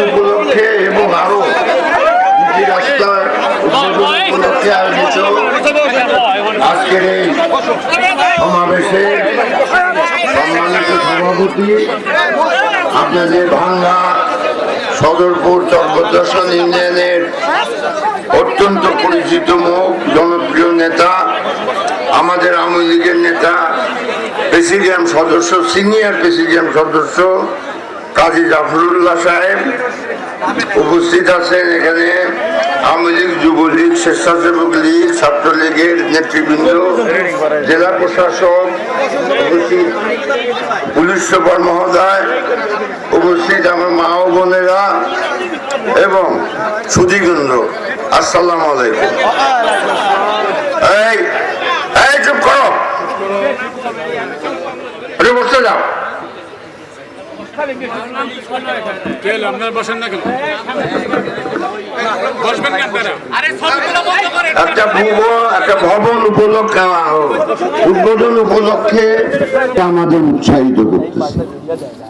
উপলক্ষে এবং আরো রাস্তার উপলক্ষে আয়োজিত আজকের এই সমাবেশে সম্মানিত সভাপতি, আপনাদের ভাঙ্গা সদরপুর চরপদ্দর্শন ইউনিয়নের অত্যন্ত পরিচিত মুখ, জনপ্রিয় নেতা, আমাদের আওয়ামী লীগের নেতা, প্রেসিডিয়াম সদস্য, সিনিয়র প্রেসিডিয়াম সদস্য কাজী জাফরুল্লাহ সাহেব উপস্থিত আছেন। এখানে আওয়ামী লীগ, যুবলীগ, স্বেচ্ছাসেবক লীগ, ছাত্রলীগের নেতৃবৃন্দ, জেলা প্রশাসক উপস্থিত, পুলিশ সুপার মহোদয় উপস্থিত, আমার মা ও বোনেরা এবং সুধীবৃন্দ, আসসালামু আলাইকুম। এই চুপ করো, বসতে যাও। একটা ভবন উপলক্ষে, উদ্বোধন উপলক্ষে আমাদের উৎসাহিত করতেছে।